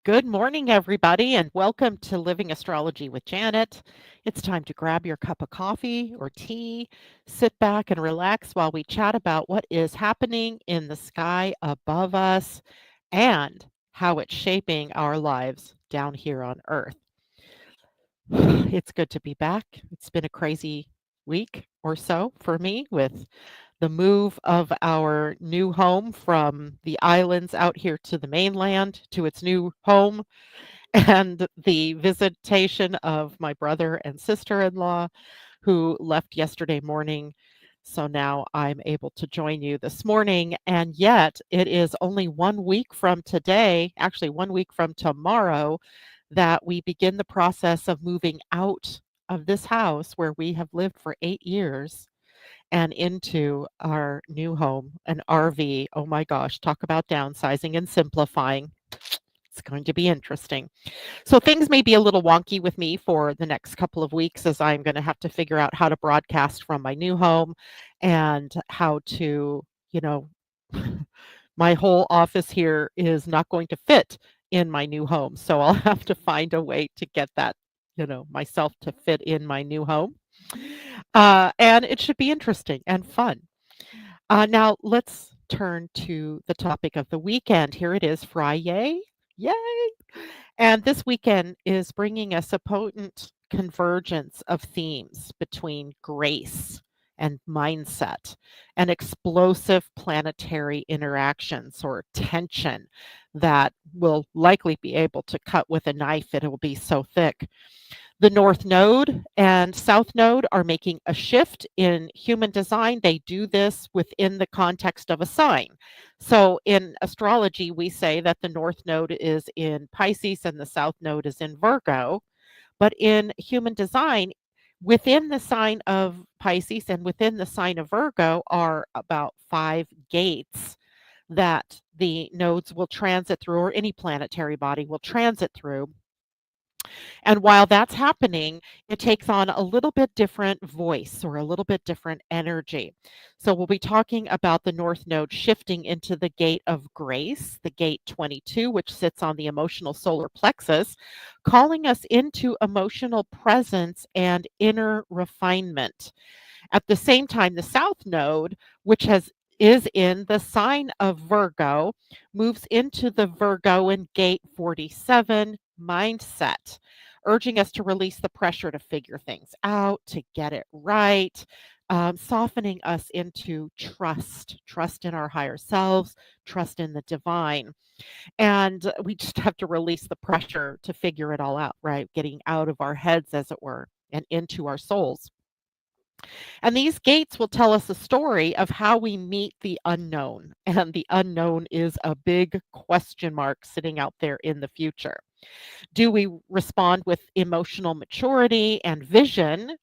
Good morning, everybody, and welcome to Living Astrology with Janet. It's time to grab your cup of coffee or tea, sit back and relax while we chat about what is happening in the sky above us and how it's shaping our lives down here on Earth. It's good to be back. It's been a crazy week or so for me with the move of our new home from the islands out here to the mainland to its new home and the visitation of my brother and sister-in-law who left yesterday morning. So now I'm able to join you this morning. And yet it is only 1 week from today, actually 1 week from tomorrow, that we begin the process of moving out of this house where we have lived for 8 years and into our new home, an RV. Oh my gosh, talk about downsizing and simplifying. It's going to be interesting. So things may be a little wonky with me for the next couple of weeks as I'm going to have to figure out how to broadcast from my new home and how to, you know, my whole office here is not going to fit in my new home. So I'll have to find a way to get that, myself to fit in my new home. And it should be interesting and fun. Now let's turn to the topic of the weekend. Here it is, Friday. Yay! And this weekend is bringing us a potent convergence of themes between grace and mindset and explosive planetary interactions or tension that will likely be able to cut with a knife. It will be so thick. The North Node and South Node are making a shift in human design. They do this within the context of a sign. So in astrology, we say that the North Node is in Pisces and the South Node is in Virgo. But in human design, within the sign of Pisces and within the sign of Virgo are about 5 gates that the nodes will transit through, or any planetary body will transit through. And while that's happening, it takes on a little bit different voice or a little bit different energy. So we'll be talking about the North Node shifting into the gate of grace, the gate 22, which sits on the emotional solar plexus, calling us into emotional presence and inner refinement. At the same time, the South Node, which is in the sign of Virgo, moves into the Virgoan gate 47 mindset, urging us to release the pressure to figure things out, to get it right, softening us into trust in our higher selves, trust in the divine. And we just have to release the pressure to figure it all out, right? Getting out of our heads, as it were, and into our souls. And these gates will tell us a story of how we meet the unknown. And the unknown is a big question mark sitting out there in the future. Do we respond with emotional maturity and vision,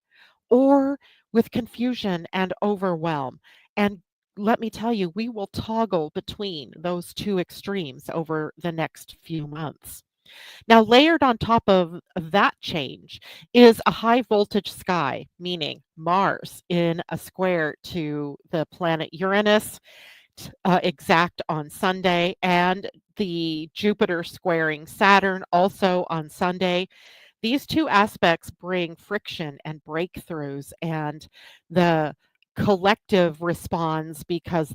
or with confusion and overwhelm? And let me tell you, we will toggle between those two extremes over the next few months. Now, layered on top of that change is a high voltage sky, meaning Mars in a square to the planet Uranus, exact on Sunday, and the Jupiter squaring Saturn also on Sunday. These two aspects bring friction and breakthroughs, and the collective responds because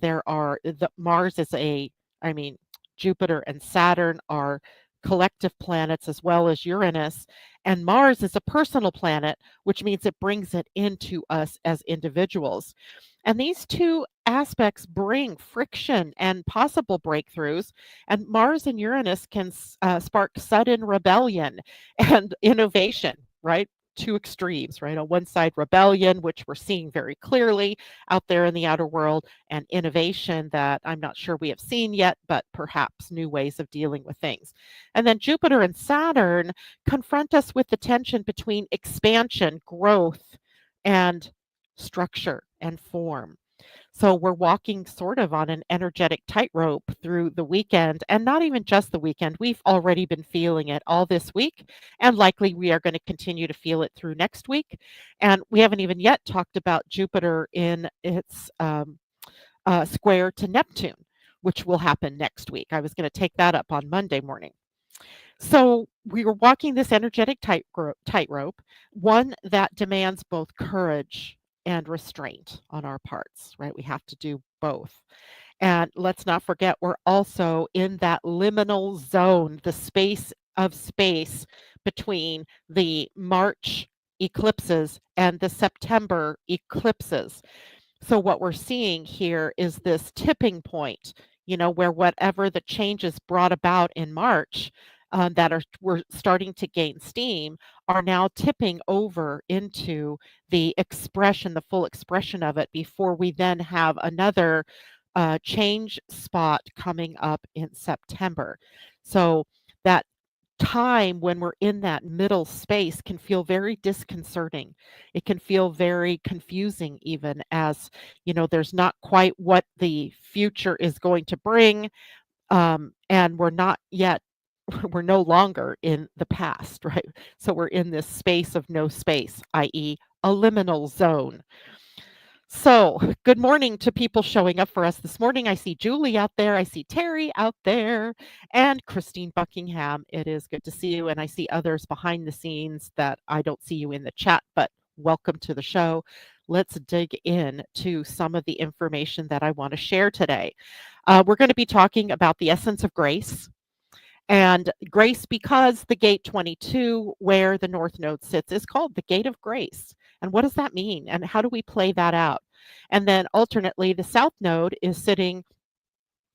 Mars is I mean, Jupiter and Saturn are collective planets as well as Uranus, and Mars is a personal planet, which means it brings it into us as individuals. And these two aspects bring friction and possible breakthroughs, and Mars and Uranus can spark sudden rebellion and innovation, right? Two extremes, right? On one side, rebellion, which we're seeing very clearly out there in the outer world, and innovation that I'm not sure we have seen yet, but perhaps new ways of dealing with things. And then Jupiter and Saturn confront us with the tension between expansion, growth, and structure and form. So we're walking sort of on an energetic tightrope through the weekend, and not even just the weekend. We've already been feeling it all this week, and likely we are going to continue to feel it through next week. And we haven't even yet talked about Jupiter in its square to Neptune, which will happen next week. I was going to take that up on Monday morning. So we were walking this energetic tightrope, one that demands both courage and restraint on our parts, right? We have to do both. And let's not forget, we're also in that liminal zone, the space between the March eclipses and the September eclipses. So what we're seeing here is this tipping point, where whatever the changes brought about in March that we're starting to gain steam are now tipping over into the full expression of it before we then have another change spot coming up in September. So that time when we're in that middle space can feel very disconcerting. It can feel very confusing, even as, there's not quite what the future is going to bring. And we're not yet, we're no longer in the past, right? So we're in this space of no space, i.e., a liminal zone. So, good morning to people showing up for us this morning. I see Julie out there. I see Terry out there and Christine Buckingham. It is good to see you. And I see others behind the scenes that I don't see you in the chat, but welcome to the show. Let's dig in to some of the information that I want to share today. We're going to be talking about the essence of grace. And grace, because the gate 22, where the North Node sits, is called the gate of grace. And what does that mean? And how do we play that out? And then alternately, the South Node is sitting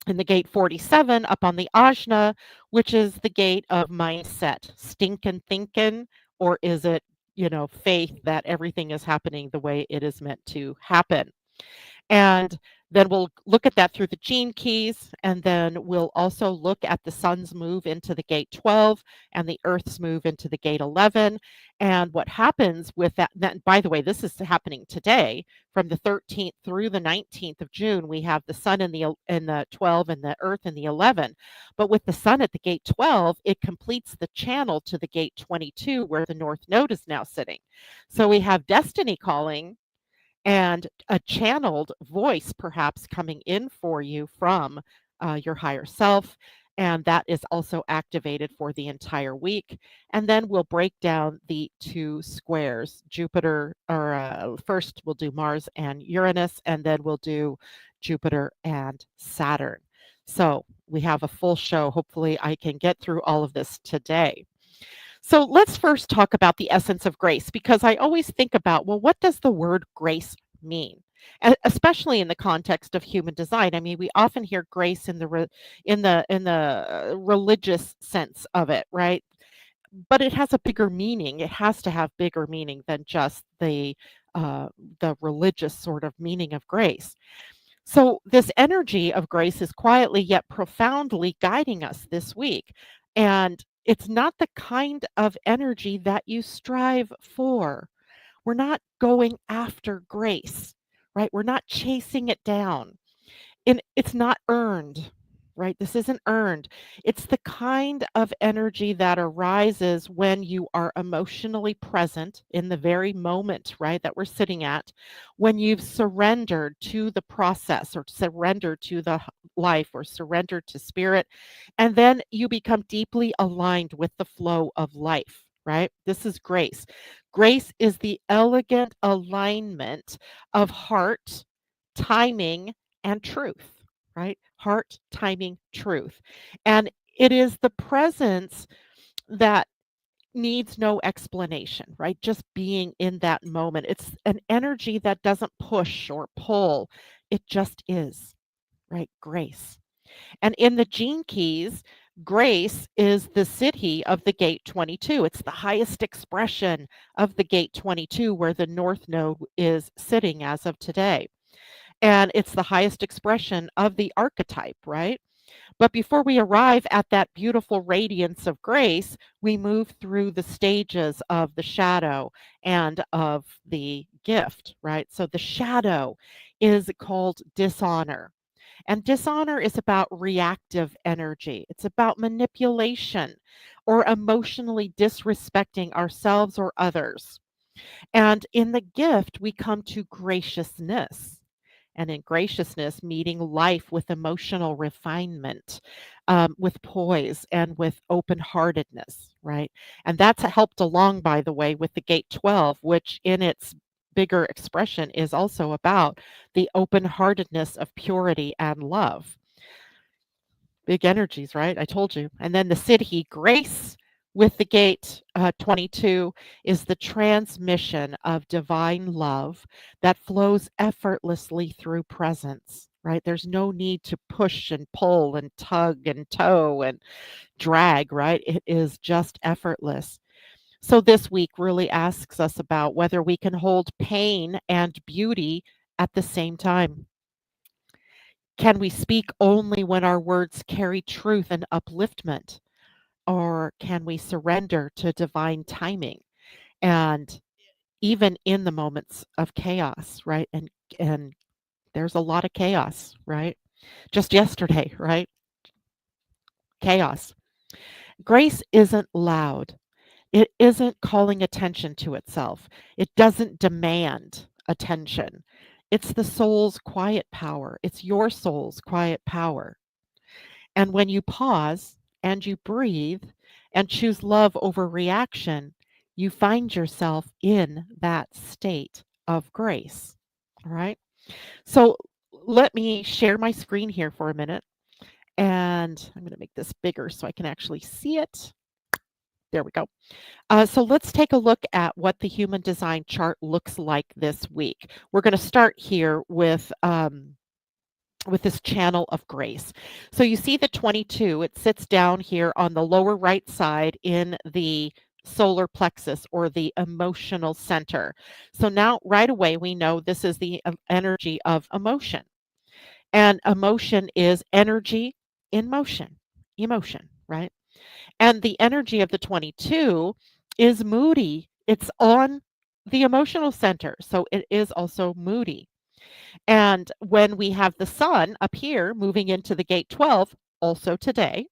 in the gate 47 up on the Ajna, which is the gate of mindset. Stinkin' thinking, or is it, faith that everything is happening the way it is meant to happen? And then we'll look at that through the gene keys, and then we'll also look at the sun's move into the gate 12 and the earth's move into the gate 11, and what happens with that. By the way, this is happening today from the 13th through the 19th of June. We have the sun in the 12 and the earth in the 11. But with the sun at the gate 12, it completes the channel to the gate 22, where the North Node is now sitting. So we have destiny calling and a channeled voice perhaps coming in for you from your higher self. And that is also activated for the entire week. And then we'll break down the two squares, Jupiter, or first we'll do Mars and Uranus, and then we'll do Jupiter and Saturn. So we have a full show. Hopefully, I can get through all of this today. So let's first talk about the essence of grace, because I always think about, well, what does the word grace mean? Especially in the context of human design. I mean, we often hear grace in the religious sense of it, right? But it has a bigger meaning. It has to have bigger meaning than just the religious sort of meaning of grace. So, this energy of grace is quietly yet profoundly guiding us this week. And it's not the kind of energy that you strive for. We're not going after grace, right? We're not chasing it down. And it's not earned, right? This isn't earned. It's the kind of energy that arises when you are emotionally present in the very moment, right, that we're sitting at, when you've surrendered to the process or surrendered to the life or surrendered to spirit, and then you become deeply aligned with the flow of life. Right? This is grace. Grace is the elegant alignment of heart, timing, and truth, right? Heart, timing, truth. And it is the presence that needs no explanation, right? Just being in that moment. It's an energy that doesn't push or pull, it just is, right? Grace. And in the gene keys, grace is the city of the gate 22. It's the highest expression of the gate 22, where the North Node is sitting as of today. And it's the highest expression of the archetype, right? But before we arrive at that beautiful radiance of grace, we move through the stages of the shadow and of the gift, right? So the shadow is called dishonor. And dishonor is about reactive energy. It's about manipulation or emotionally disrespecting ourselves or others. And in the gift, we come to graciousness. and in graciousness, meeting life with emotional refinement, with poise and with open heartedness, right? And that's helped along, by the way, with the gate 12, which in its bigger expression is also about the open heartedness of purity and love. Big energies, right? I told you. And then the Siddhi grace with the gate 22 is the transmission of divine love that flows effortlessly through presence, right? There's no need to push and pull and tug and tow and drag, right? It is just effortless. So this week really asks us about whether we can hold pain and beauty at the same time. Can we speak only when our words carry truth and upliftment? Or can we surrender to divine timing? And even in the moments of chaos, right? And there's a lot of chaos, right? Just yesterday, right? Chaos. Grace isn't loud. It isn't calling attention to itself. It doesn't demand attention. It's the soul's quiet power. It's your soul's quiet power. And when you pause and you breathe and choose love over reaction, you find yourself in that state of grace. All right. So let me share my screen here for a minute. And I'm going to make this bigger so I can actually see it. There we go. So let's take a look at what the human design chart looks like this week. We're going to start here with this channel of grace. So you see the 22, it sits down here on the lower right side in the solar plexus or the emotional center. So now right away we know this is the energy of emotion. And emotion is energy in motion, emotion, right? And the energy of the 22 is moody. It's on the emotional center. So it is also moody. And when we have the sun up here moving into the gate 12, also today,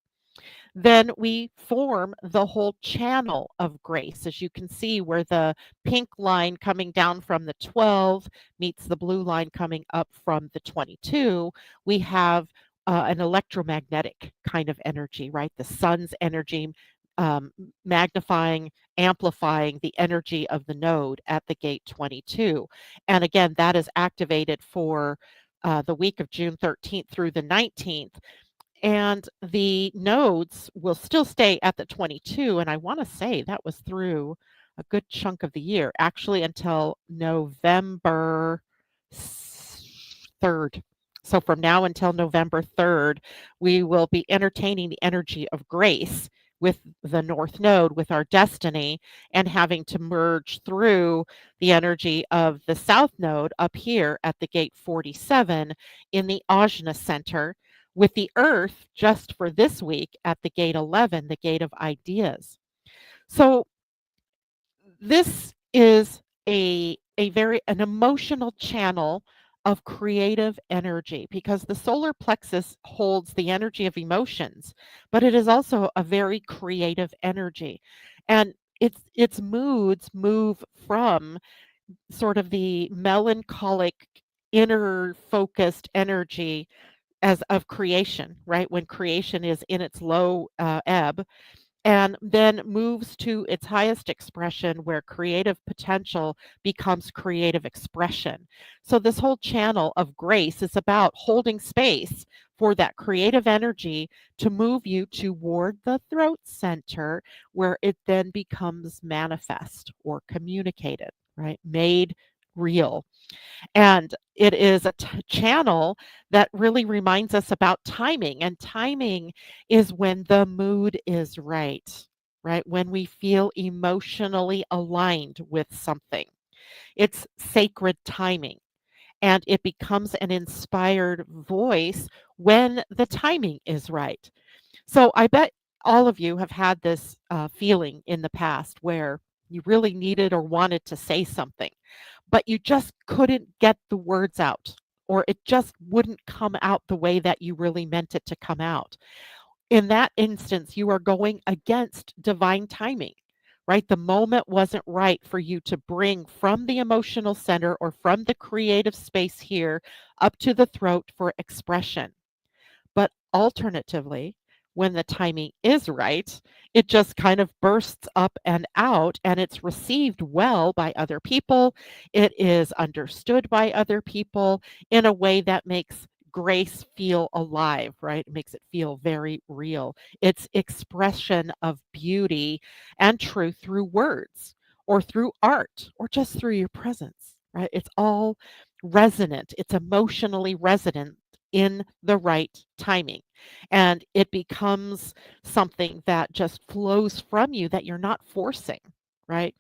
then we form the whole channel of grace. As you can see, where the pink line coming down from the 12 meets the blue line coming up from the 22, we have an electromagnetic kind of energy, right? The sun's energy magnifying, amplifying the energy of the node at the gate 22. And again, that is activated for the week of June 13th through the 19th. And the nodes will still stay at the 22. And I want to say that was through a good chunk of the year, actually until November 3rd. So from now until November 3rd, we will be entertaining the energy of grace with the North Node, with our destiny, and having to merge through the energy of the South Node up here at the gate 47 in the Ajna Center, with the Earth just for this week at the gate 11, the gate of ideas. So this is an emotional channel of creative energy, because the solar plexus holds the energy of emotions, but it is also a very creative energy. And its moods move from sort of the melancholic, inner focused energy as of creation, right? When creation is in its low ebb, and then moves to its highest expression where creative potential becomes creative expression. So, this whole channel of grace is about holding space for that creative energy to move you toward the throat center, where it then becomes manifest or communicated, right? Made real. And it is a channel that really reminds us about timing. And timing is when the mood is right, right? When we feel emotionally aligned with something. It's sacred timing. And it becomes an inspired voice when the timing is right. So I bet all of you have had this feeling in the past where you really needed or wanted to say something, but you just couldn't get the words out, or it just wouldn't come out the way that you really meant it to come out. In that instance, you are going against divine timing, right? The moment wasn't right for you to bring from the emotional center or from the creative space here up to the throat for expression. But alternatively, when the timing is right, it just kind of bursts up and out, and it's received well by other people. It is understood by other people in a way that makes grace feel alive, right? It makes it feel very real. It's expression of beauty and truth through words or through art or just through your presence, right? It's all resonant, it's emotionally resonant in the right timing. And it becomes something that just flows from you that you're not forcing, right?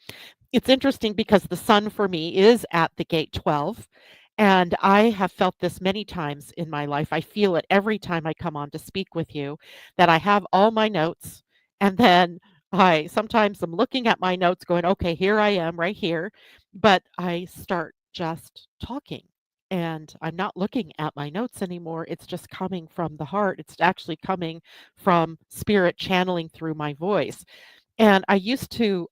It's interesting because the sun for me is at the gate 12. And I have felt this many times in my life. I feel it every time I come on to speak with you that I have all my notes. And then I sometimes I'm looking at my notes going, okay, here I am right here. But I start just talking and I'm not looking at my notes anymore. It's just coming from the heart. It's actually coming from spirit channeling through my voice. And I used to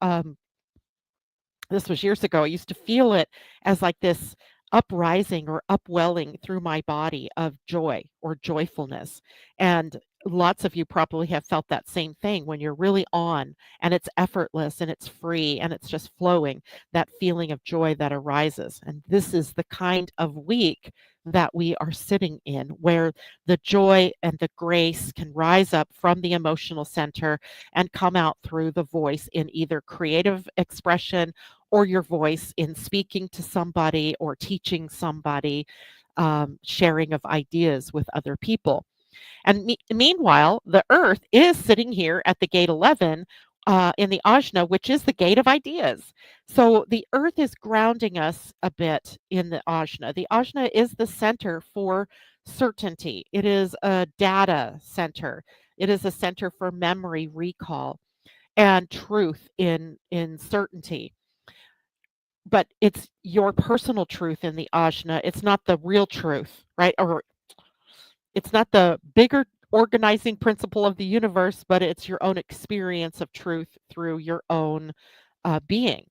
this was years ago. I used to feel it as like this uprising or upwelling through my body of joy or joyfulness. And lots of you probably have felt that same thing when you're really on and it's effortless and it's free and it's just flowing, that feeling of joy that arises. And this is the kind of week that we are sitting in where the joy and the grace can rise up from the emotional center and come out through the voice in either creative expression or your voice in speaking to somebody or teaching somebody, sharing of ideas with other people. And meanwhile, the Earth is sitting here at the gate 11 in the Ajna, which is the gate of ideas. So the Earth is grounding us a bit in the Ajna. The Ajna is the center for certainty, it is a data center, it is a center for memory recall and truth in certainty, but it's your personal truth in the ajna. It's not the real truth, right? Or it's not the bigger organizing principle of the universe, but it's your own experience of truth through your own being.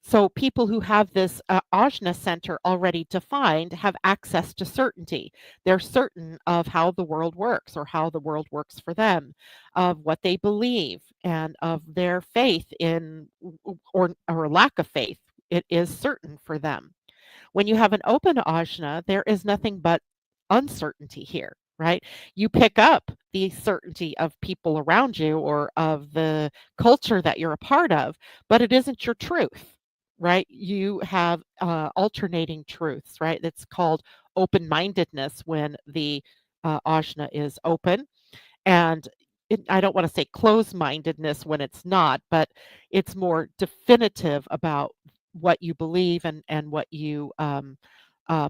So people who have this ajna center already defined have access to certainty. They're certain of how the world works or how the world works for them, of what they believe and of their faith in or lack of faith. It is certain for them. When you have an open ajna, there is nothing but uncertainty here, right? You pick up the certainty of people around you or of the culture that you're a part of, but it isn't your truth, right? You have alternating truths, right? That's called open mindedness when the ajna is open. And I don't want to say closed mindedness when it's not, but it's more definitive about what you believe and what you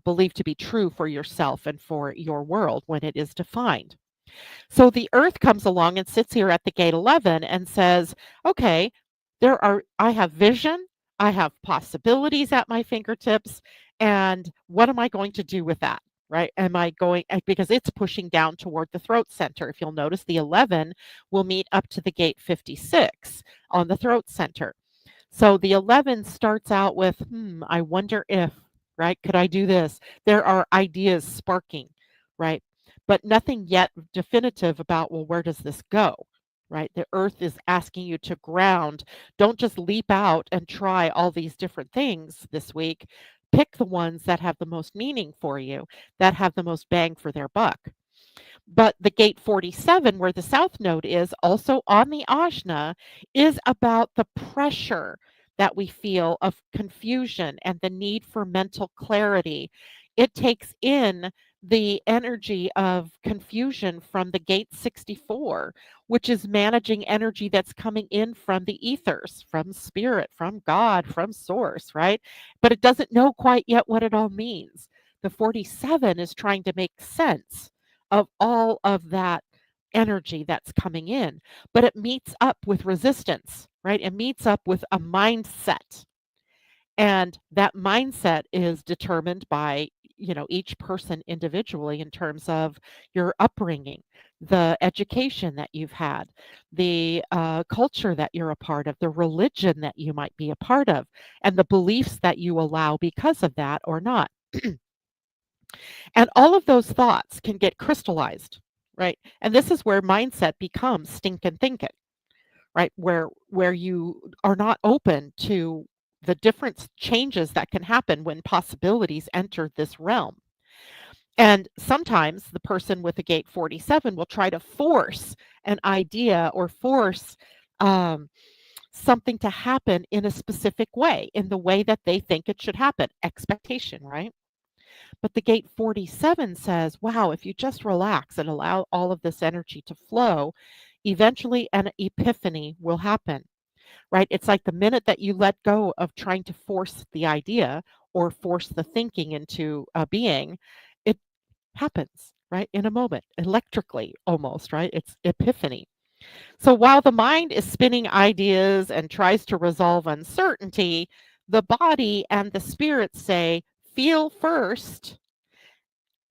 believe to be true for yourself and for your world when it is defined. So the earth comes along and sits here at the gate 11 and says, okay, I have vision, I have possibilities at my fingertips, and what am I going to do with that? Right? Am I going, because it's pushing down toward the throat center. If you'll notice, the 11 will meet up to the gate 56 on the throat center. So the 11 starts out with, I wonder if, right? Could I do this? There are ideas sparking, right? But nothing yet definitive about, well, where does this go? Right? The earth is asking you to ground. Don't just leap out and try all these different things this week. Pick the ones that have the most meaning for you, that have the most bang for their buck. But the gate 47, where the south node is, also on the ajna, is about the pressure that we feel of confusion and the need for mental clarity. It takes in the energy of confusion from the gate 64, which is managing energy that's coming in from the ethers, from spirit, from God, from source, right? But it doesn't know quite yet what it all means. The 47 is trying to make sense of all of that energy that's coming in, but it meets up with resistance, right? It meets up with a mindset. And that mindset is determined by, each person individually in terms of your upbringing, the education that you've had, the culture that you're a part of, the religion that you might be a part of, and the beliefs that you allow because of that or not. And all of those thoughts can get crystallized, right? And this is where mindset becomes stinking thinking, right? Where you are not open to the different changes that can happen when possibilities enter this realm. And sometimes the person with a gate 47 will try to force an idea or force um, something to happen in a specific way, in the way that they think it should happen. Expectation, right? But the gate 47 says, wow, if you just relax and allow all of this energy to flow, eventually an epiphany will happen, right? It's like the minute that you let go of trying to force the idea or force the thinking into a being, it happens, right? In a moment, electrically almost, right? It's epiphany. So while the mind is spinning ideas and tries to resolve uncertainty, the body and the spirit say, feel first,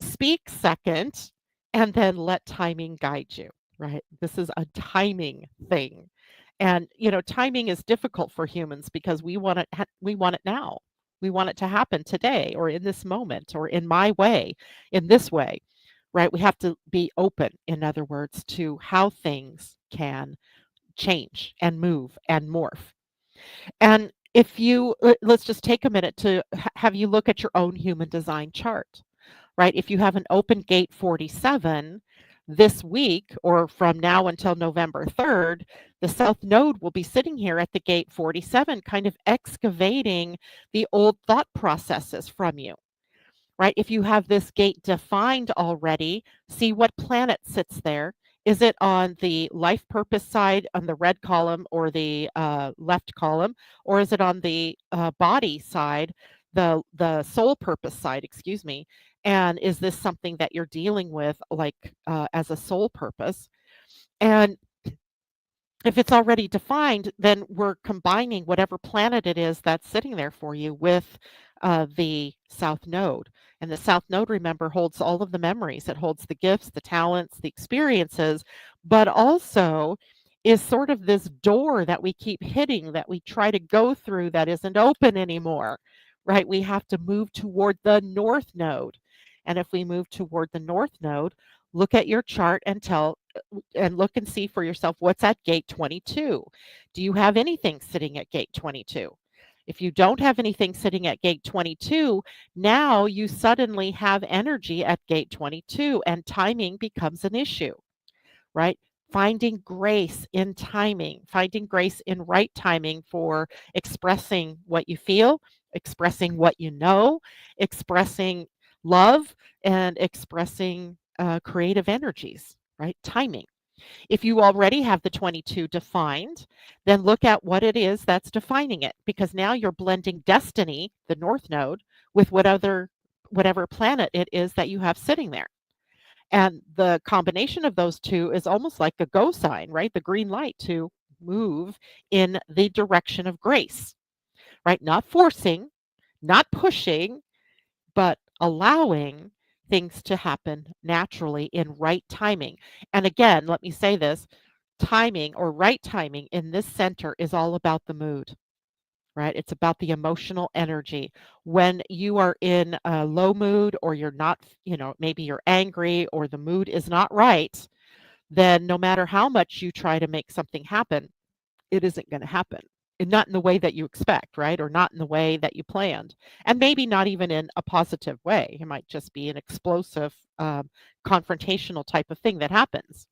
speak second, and then let timing guide you, right? This is a timing thing. And timing is difficult for humans because we want it now. We want it to happen today or in this moment or in my way, in this way, right? We have to be open, in other words, to how things can change and move and morph. And if you let's just take a minute to have you look at your own human design chart, right? If you have an open gate 47 this week or from now until November 3rd, the South Node will be sitting here at the gate 47, kind of excavating the old thought processes from you, right? If you have this gate defined already, see what planet sits there. Is it on the life purpose side on the red column or the left column, or is it on the body side, the soul purpose side? Excuse me. And is this something that you're dealing with, like as a soul purpose? And if it's already defined, then we're combining whatever planet it is that's sitting there for you with the South Node. And the South Node, remember, holds all of the memories. It holds the gifts, the talents, the experiences, but also is sort of this door that we keep hitting that we try to go through that isn't open anymore, right? We have to move toward the North Node. And if we move toward the North Node, look at your chart and look and see for yourself what's at gate 22. Do you have anything sitting at gate 22? If you don't have anything sitting at gate 22, now you suddenly have energy at gate 22 and timing becomes an issue, right? Finding grace in timing, finding grace in right timing for expressing what you feel, expressing what you know, expressing love, and expressing creative energies, right? Timing. If you already have the 22 defined, then look at what it is that's defining it, because now you're blending destiny, the north node, with whatever planet it is that you have sitting there. And the combination of those two is almost like a go sign, right? The green light to move in the direction of grace, right? Not forcing, not pushing, but allowing things to happen naturally in right timing. And again, let me say this, timing or right timing in this center is all about the mood, right? It's about the emotional energy. When you are in a low mood or you're not, maybe you're angry or the mood is not right, then no matter how much you try to make something happen, it isn't going to happen. And not in the way that you expect, right? Or not in the way that you planned. And maybe not even in a positive way. It might just be an explosive, confrontational type of thing that happens.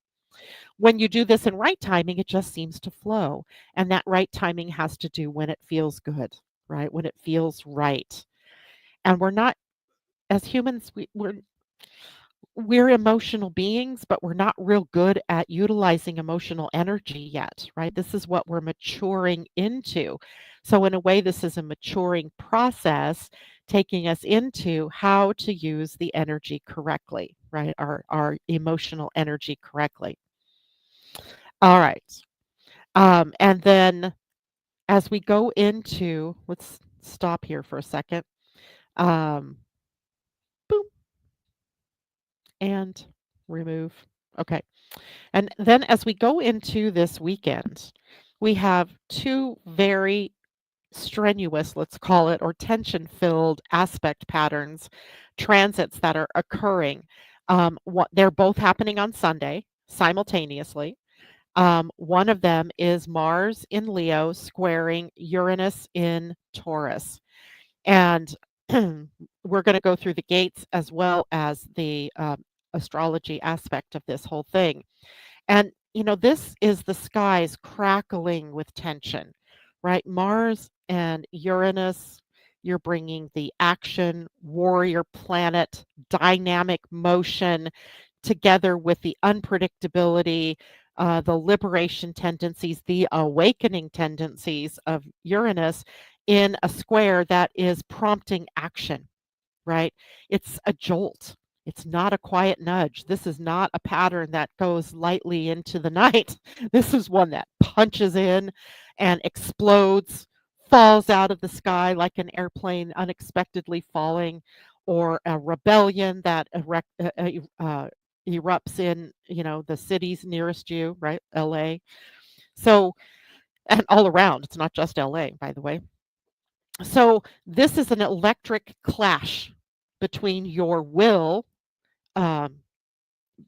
When you do this in right timing, it just seems to flow. And that right timing has to do when it feels good, right? When it feels right. And we're not, as humans, we're emotional beings, but we're not real good at utilizing emotional energy yet, right? This is what we're maturing into. So, in a way, this is a maturing process taking us into how to use the energy correctly, right? Our emotional energy correctly. All right. And then as we go into, let's stop here for a second. Um, boom, and remove. Okay. And then as we go into this weekend, we have two very strenuous, let's call it, or tension filled aspect patterns, transits that are occurring. They're both happening on Sunday simultaneously. One of them is Mars in Leo squaring Uranus in Taurus. And we're going to go through the gates as well as the astrology aspect of this whole thing. And, this is the skies crackling with tension, right? Mars and Uranus, you're bringing the action, warrior planet, dynamic motion together with the unpredictability, the liberation tendencies, the awakening tendencies of Uranus in a square that is prompting action, right? It's a jolt. It's not a quiet nudge. This is not a pattern that goes lightly into the night. This is one that punches in and explodes, falls out of the sky like an airplane unexpectedly falling, or a rebellion that erupts in, the cities nearest you, right? LA. So, and all around, it's not just LA, by the way. So, this is an electric clash between your will, um,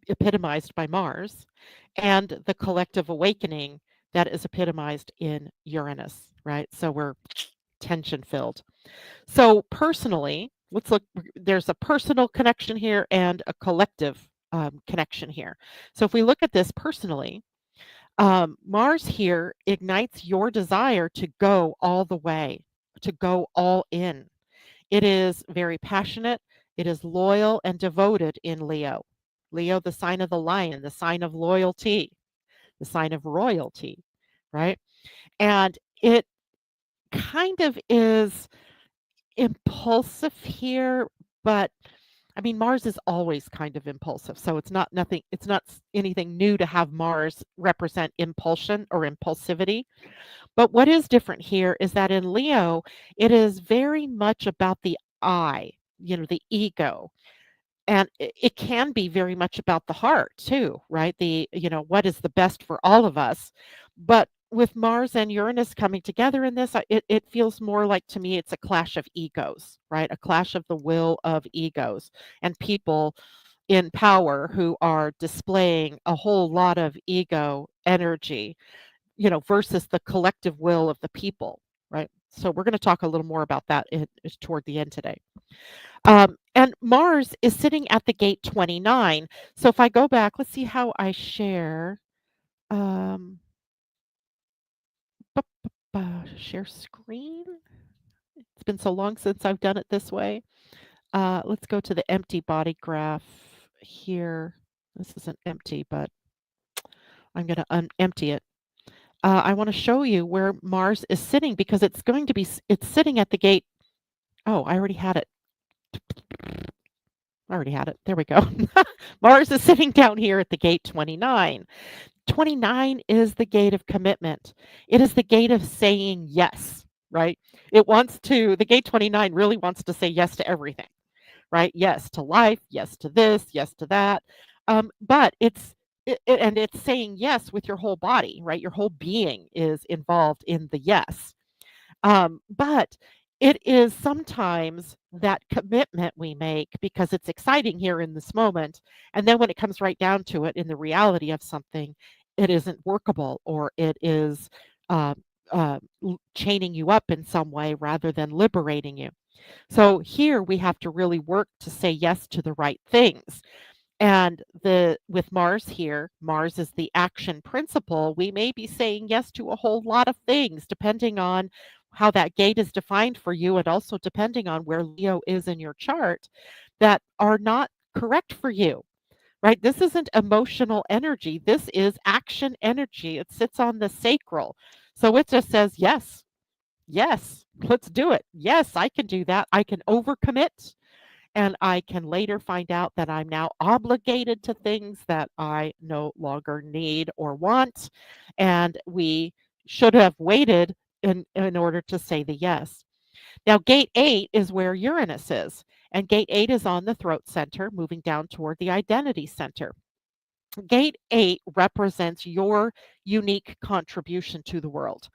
epitomized by Mars, and the collective awakening that is epitomized in Uranus, right? So, we're tension filled. So, personally, let's look, there's a personal connection here and a collective connection here. So, if we look at this personally, Mars here ignites your desire to go all the way, to go all in. It is very passionate, it is loyal and devoted in Leo. Leo, the sign of the lion, the sign of loyalty, the sign of royalty, right? And it kind of is impulsive here, but I mean, Mars is always kind of impulsive. So it's not anything new to have Mars represent impulsion or impulsivity. But what is different here is that in Leo, it is very much about the I, the ego. And it can be very much about the heart too, right? What is the best for all of us. But with Mars and Uranus coming together in this, it feels more like to me it's a clash of egos, right? A clash of the will of egos and people in power who are displaying a whole lot of ego energy, versus the collective will of the people, right? So we're going to talk a little more about that toward the end today. And Mars is sitting at the gate 29. So if I go back, let's see how I share. Um, share screen. It's been so long since I've done it this way. Let's go to the empty body graph here. This isn't empty, but I'm going to empty it. I want to show you where Mars is sitting because it's going to be, it's sitting at the gate. Oh, I already had it. I already had it. There we go. Mars is sitting down here at the gate 29. 29 is the gate of commitment. It is the gate of saying yes, right? The gate 29 really wants to say yes to everything, right? Yes to life, yes to this, yes to that. But and it's saying yes with your whole body, right? Your whole being is involved in the yes. But it is sometimes that commitment we make because it's exciting here in this moment. And then when it comes right down to it, in the reality of something, it isn't workable or it is uh, chaining you up in some way rather than liberating you. So here we have to really work to say yes to the right things. And with Mars here, Mars is the action principle. We may be saying yes to a whole lot of things depending on how that gate is defined for you and also depending on where Leo is in your chart that are not correct for you. Right? This isn't emotional energy. This is action energy. It sits on the sacral. So it just says yes. Yes, let's do it. Yes, I can do that. I can overcommit and I can later find out that I'm now obligated to things that I no longer need or want. And we should have waited in order to say the yes. Now, gate 8 is where Uranus is, and gate 8 is on the throat center, moving down toward the identity center. Gate 8 represents your unique contribution to the world.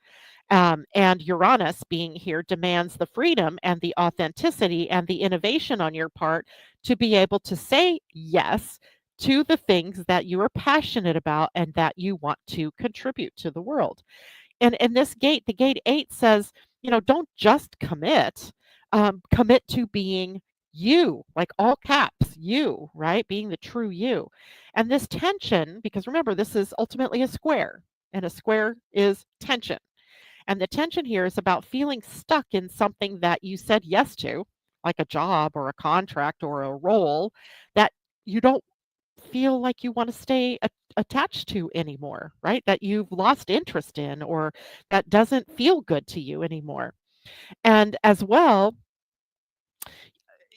And Uranus being here demands the freedom and the authenticity and the innovation on your part to be able to say yes to the things that you are passionate about and that you want to contribute to the world. And in this gate, the gate 8 says, don't just commit, commit to being you, like all caps, you, right? Being the true you. And this tension, because remember, this is ultimately a square, and a square is tension. And the tension here is about feeling stuck in something that you said yes to, like a job or a contract or a role that you don't feel like you want to stay attached to anymore, right? That you've lost interest in or that doesn't feel good to you anymore. And as well,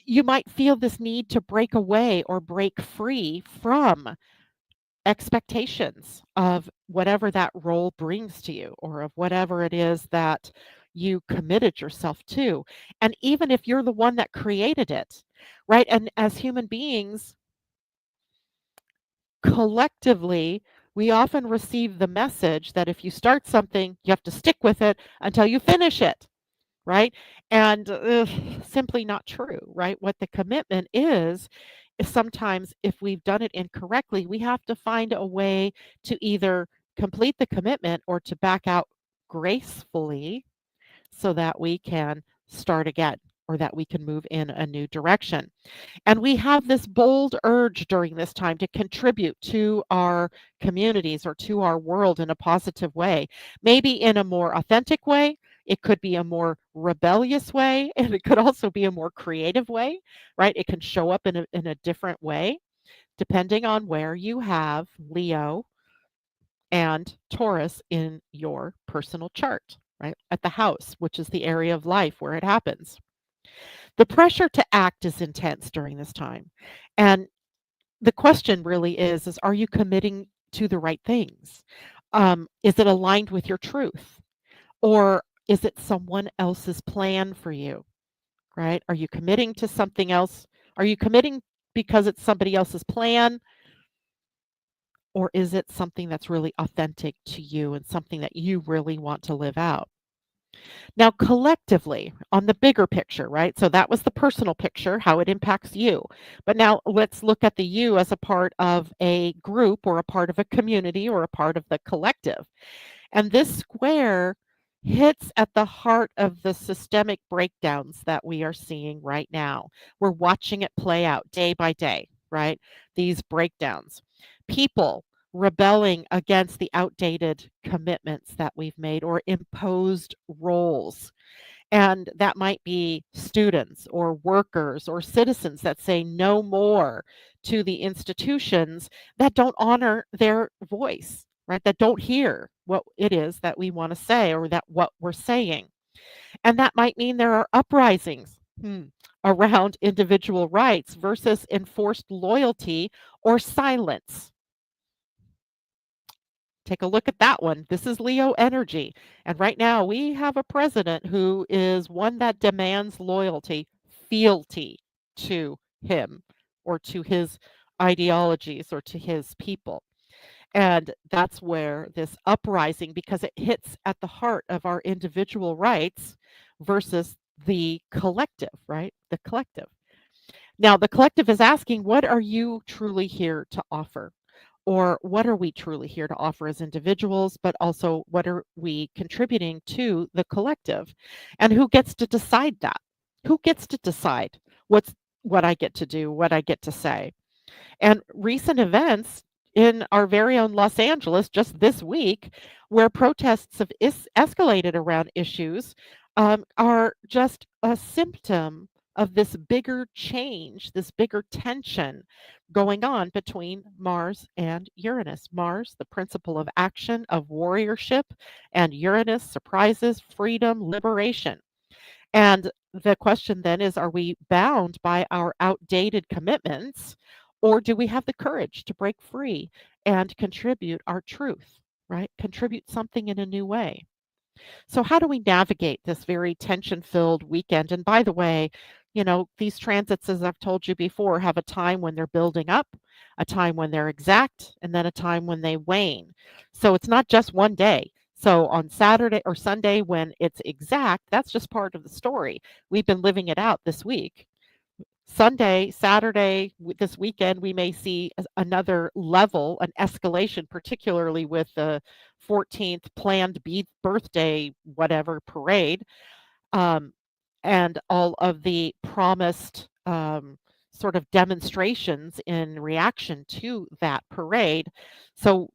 you might feel this need to break away or break free from expectations of whatever that role brings to you or of whatever it is that you committed yourself to. And even if you're the one that created it, right? And as human beings, collectively, we often receive the message that if you start something, you have to stick with it until you finish it, right? And simply not true, right? What the commitment is sometimes if we've done it incorrectly, we have to find a way to either complete the commitment or to back out gracefully so that we can start again or that we can move in a new direction. And we have this bold urge during this time to contribute to our communities or to our world in a positive way, maybe in a more authentic way. It could be a more rebellious way, and it could also be a more creative way, right? It can show up in a different way, depending on where you have Leo and Taurus in your personal chart, right? At the house, which is the area of life where it happens. The pressure to act is intense during this time. And the question really is are you committing to the right things? Is it aligned with your truth? Or is it someone else's plan for you? Right? Are you committing to something else? Are you committing because it's somebody else's plan? Or is it something that's really authentic to you and something that you really want to live out? Now, collectively, on the bigger picture, right? So that was the personal picture, how it impacts you. But now let's look at the you as a part of a group or a part of a community or a part of the collective. And this square hits at the heart of the systemic breakdowns that we are seeing right now. We're watching it play out day by day, right? These breakdowns. People rebelling against the outdated commitments that we've made or imposed roles. And that might be students or workers or citizens that say no more to the institutions that don't honor their voice, right? That don't hear what it is that we want to say or that what we're saying. And that might mean there are uprisings around individual rights versus enforced loyalty or silence. Take a look at that one. This is Leo energy. And right now we have a president who is one that demands loyalty, fealty to him or to his ideologies or to his people. And that's where this uprising, because it hits at the heart of our individual rights versus the collective, right? The collective. Now, the collective is asking, what are you truly here to offer? Or what are we truly here to offer as individuals, but also what are we contributing to the collective? And who gets to decide that? Who gets to decide what I get to do, what I get to say? And recent events in our very own Los Angeles just this week, where protests have escalated around issues, are just a symptom of this bigger change, this bigger tension going on between Mars and Uranus. Mars, the principle of action, of warriorship, and Uranus, surprises, freedom, liberation. And the question then is are we bound by our outdated commitments, or do we have the courage to break free and contribute our truth, right? Contribute something in a new way. So, how do we navigate this very tension filled weekend? And by the way, these transits, as I've told you before, have a time when they're building up, a time when they're exact, and then a time when they wane. So it's not just one day. So on Saturday or Sunday when it's exact, that's just part of the story. We've been living it out this week. Sunday, Saturday, this weekend, we may see another level, an escalation, particularly with the 14th planned birthday, whatever parade, um, and all of the promised sort of demonstrations in reaction to that parade. So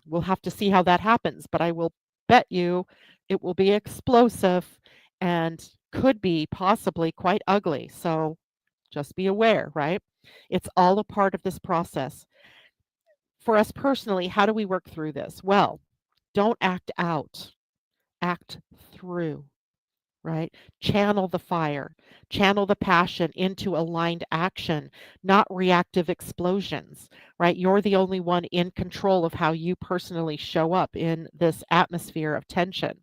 we'll have to see how that happens, but I will bet you it will be explosive and could be possibly quite ugly. So just be aware, right? It's all a part of this process. For us personally, how do we work through this? Well, don't act out, act through, right? Channel the fire, channel the passion into aligned action, not reactive explosions, right? You're the only one in control of how you personally show up in this atmosphere of tension.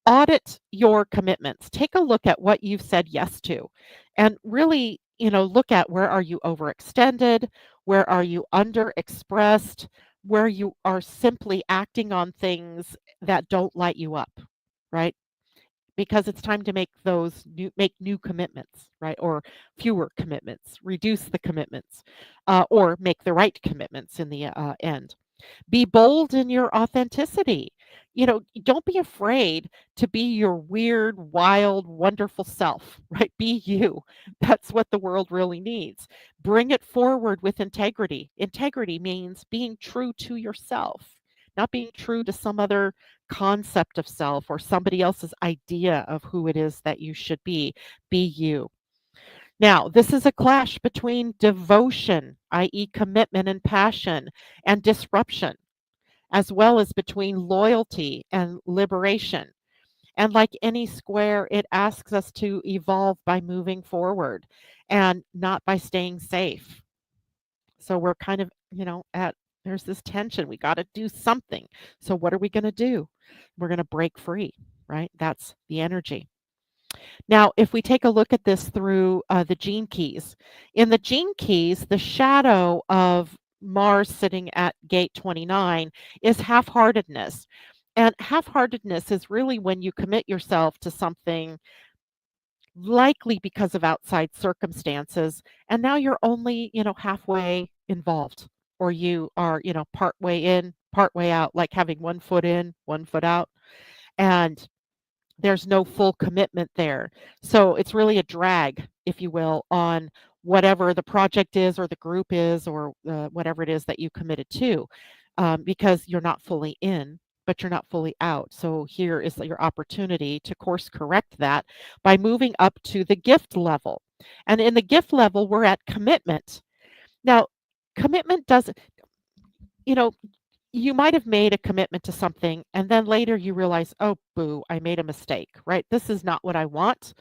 Audit your commitments. Take a look at what you've said yes to and really, look at where are you overextended, where are you underexpressed, where you are simply acting on things that don't light you up, right? Because it's time to make new commitments, right? Or fewer commitments, reduce the commitments, or make the right commitments in the end. Be bold in your authenticity. Don't be afraid to be your weird, wild, wonderful self, right? Be you. That's what the world really needs. Bring it forward with integrity. Integrity means being true to yourself, not being true to some other concept of self or somebody else's idea of who it is that you should be. Be you. Now, this is a clash between devotion, i.e., commitment and passion, and disruption, as well as between loyalty and liberation. And like any square, it asks us to evolve by moving forward and not by staying safe. So we're kind of, there's this tension. We got to do something. So what are we going to do? We're going to break free, right? That's the energy. Now, if we take a look at this through the gene keys, in the gene keys, the shadow of Mars sitting at gate 29 is half heartedness. And half heartedness is really when you commit yourself to something, likely because of outside circumstances, and now you're only, halfway involved, or you are, part way in, part way out, like having one foot in, one foot out. And there's no full commitment there. So it's really a drag, if you will, on whatever the project is or the group is or whatever it is that you committed to, because you're not fully in, but you're not fully out. So here is your opportunity to course correct that by moving up to the gift level. And in the gift level, we're at commitment. Now, commitment doesn't, you know, you might have made a commitment to something and then later you realize, oh, boo, I made a mistake, right? This is not what I want.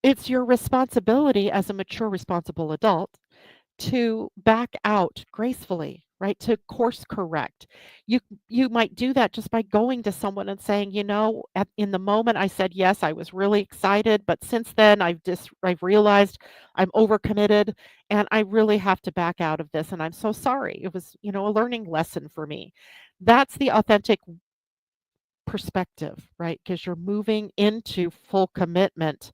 It's your responsibility as a mature, responsible adult to back out gracefully, right? To course correct. You might do that just by going to someone and saying, in the moment I said yes, I was really excited, but since then I've realized I'm overcommitted and I really have to back out of this and I'm so sorry. It was, a learning lesson for me. That's the authentic perspective, right? Because you're moving into full commitment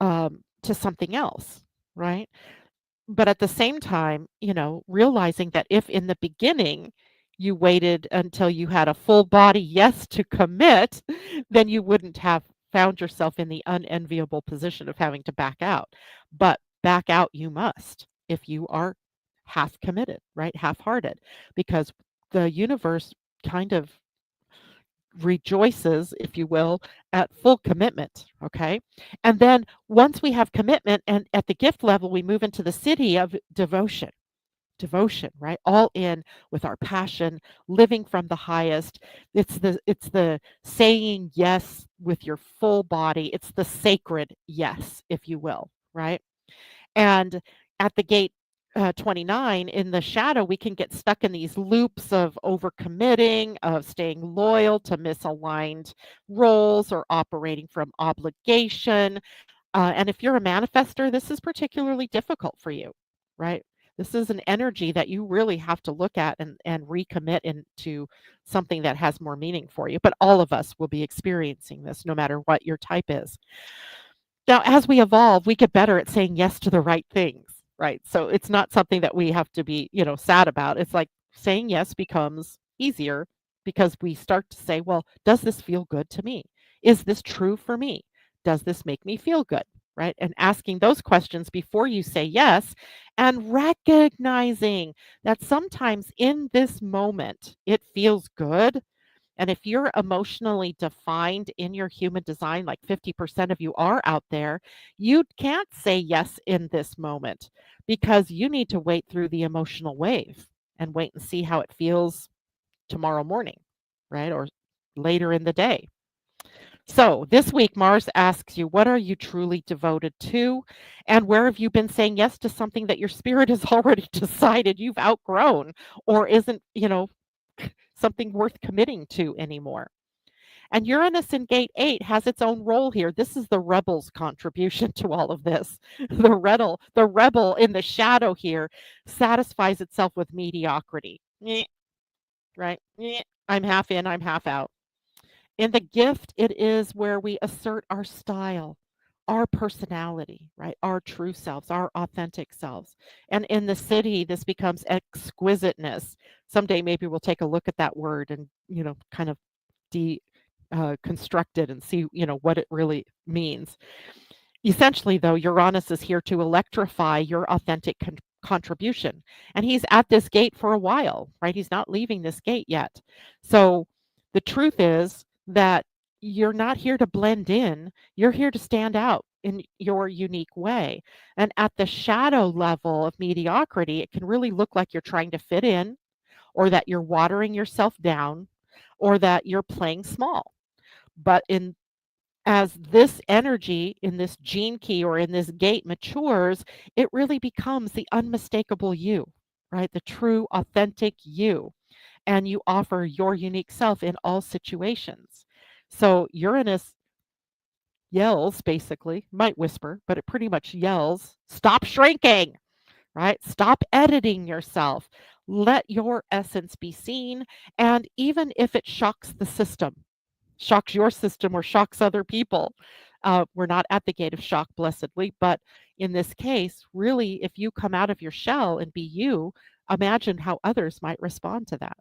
to something else, right? But at the same time, realizing that if in the beginning you waited until you had a full body yes to commit, then you wouldn't have found yourself in the unenviable position of having to back out. But back out you must if you are half committed, right? Half hearted, because the universe kind of rejoices, if you will, at full commitment. Okay. And then once we have commitment and at the gift level, we move into the city of devotion. Devotion, right? All in with our passion, living from the highest. It's the saying yes with your full body. It's the sacred yes, if you will, right? And at the gate 29 in the shadow, we can get stuck in these loops of overcommitting, of staying loyal to misaligned roles or operating from obligation. And if you're a manifester, this is particularly difficult for you, right? This is an energy that you really have to look at and recommit into something that has more meaning for you. But all of us will be experiencing this no matter what your type is. Now, as we evolve, we get better at saying yes to the right things, right? So it's not something that we have to be, sad about. It's like saying yes becomes easier because we start to say, well, does this feel good to me? Is this true for me? Does this make me feel good? Right. And asking those questions before you say yes and recognizing that sometimes in this moment it feels good, and if you're emotionally defined in your human design, like 50% of you are out there, you can't say yes in this moment because you need to wait through the emotional wave and wait and see how it feels tomorrow morning, right? Or later in the day. So this week, Mars asks you, what are you truly devoted to? And where have you been saying yes to something that your spirit has already decided you've outgrown or isn't, something worth committing to anymore? And Uranus in gate 8 has its own role here. This is the rebel's contribution to all of this. The rebel in the shadow here satisfies itself with mediocrity. Right? I'm half in, I'm half out. In the gift, it is where we assert our style, our personality, right? Our true selves, our authentic selves. And in the city, this becomes exquisiteness. Someday, maybe we'll take a look at that word and, kind of construct it and see, what it really means. Essentially, though, Uranus is here to electrify your authentic contribution. And he's at this gate for a while, right? He's not leaving this gate yet. So the truth is that you're not here to blend in, you're here to stand out in your unique way. And at the shadow level of mediocrity, it can really look like you're trying to fit in, or that you're watering yourself down, or that you're playing small. But in as this energy in this gene key or in this gate matures, it really becomes the unmistakable you, right? The true, authentic you. And you offer your unique self in all situations. So Uranus yells, basically, might whisper, but it pretty much yells, stop shrinking, right? Stop editing yourself. Let your essence be seen. And even if it shocks the system, shocks your system or shocks other people. We're not at the gate of shock, blessedly, but in this case, really, if you come out of your shell and be you, imagine how others might respond to that.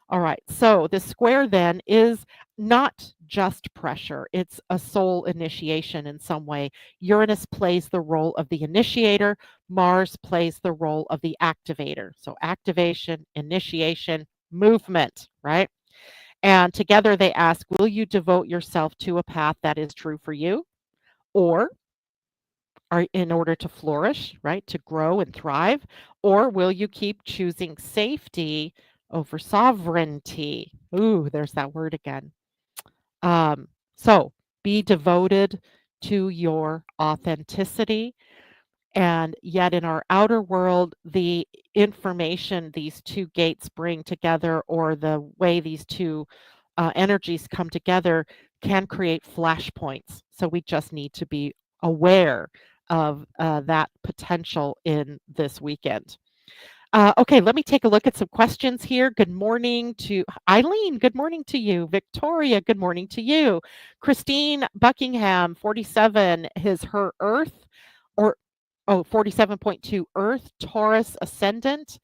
All right, so the square then is not just pressure, it's a soul initiation in some way. Uranus plays the role of the initiator, Mars plays the role of the activator. So activation, initiation, movement, right? And together they ask, will you devote yourself to a path that is true for you? Or are in order to flourish, right? To grow and thrive? Or will you keep choosing safety over sovereignty? Ooh, there's that word again. So be devoted to your authenticity. And yet, in our outer world, the information these two gates bring together, or the way these two energies come together, can create flashpoints. So, we just need to be aware of that potential in this weekend. Okay, let me take a look at some questions here. Good morning to Eileen. Good morning to you. Victoria, good morning to you. Christine Buckingham, 47, is her Earth, or 47.2 Earth, Taurus ascendant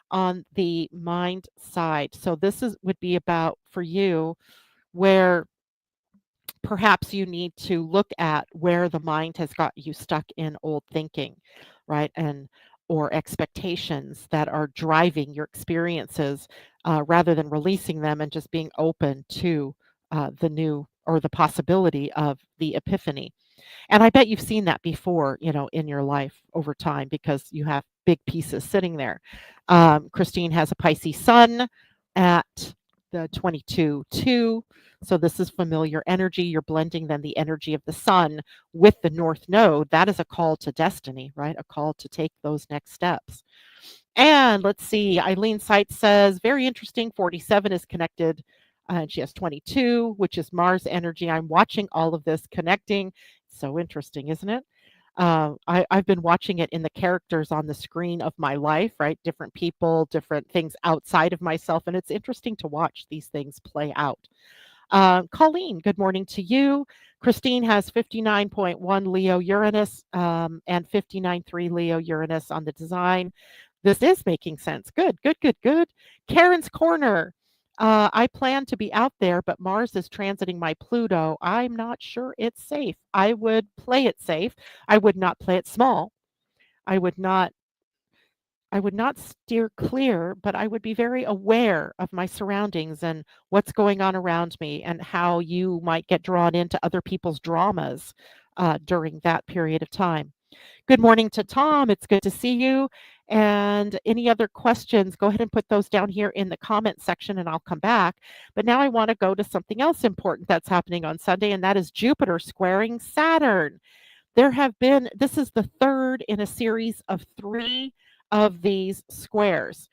on the mind side. So this would be about for you where perhaps you need to look at where the mind has got you stuck in old thinking, right? And or expectations that are driving your experiences rather than releasing them and just being open to the new or the possibility of the epiphany. And I bet you've seen that before, in your life over time because you have big pieces sitting there. Christine has a Pisces sun at the 22-2. So this is familiar energy. You're blending then the energy of the sun with the north node. That is a call to destiny, right? A call to take those next steps. And let's see, Eileen Seitz says, very interesting. 47 is connected. And she has 22, which is Mars energy. I'm watching all of this connecting. So interesting, isn't it? I've been watching it in the characters on the screen of my life, right? Different people, different things outside of myself. And it's interesting to watch these things play out. Colleen, good morning to you. Christine has 59.1 Leo Uranus and 59.3 Leo Uranus on the design. This is making sense. Good, good, good, good. Karen's Corner. I plan to be out there, but Mars is transiting my Pluto. I'm not sure it's safe. I would play it safe. I would not play it small. I would not steer clear, but I would be very aware of my surroundings and what's going on around me and how you might get drawn into other people's dramas during that period of time. Good morning to Tom. It's good to see you. And any other questions, go ahead and put those down here in the comment section and I'll come back. But now I want to go to something else important that's happening on Sunday, and that is Jupiter squaring Saturn. This is the third in a series of 3 of these squares.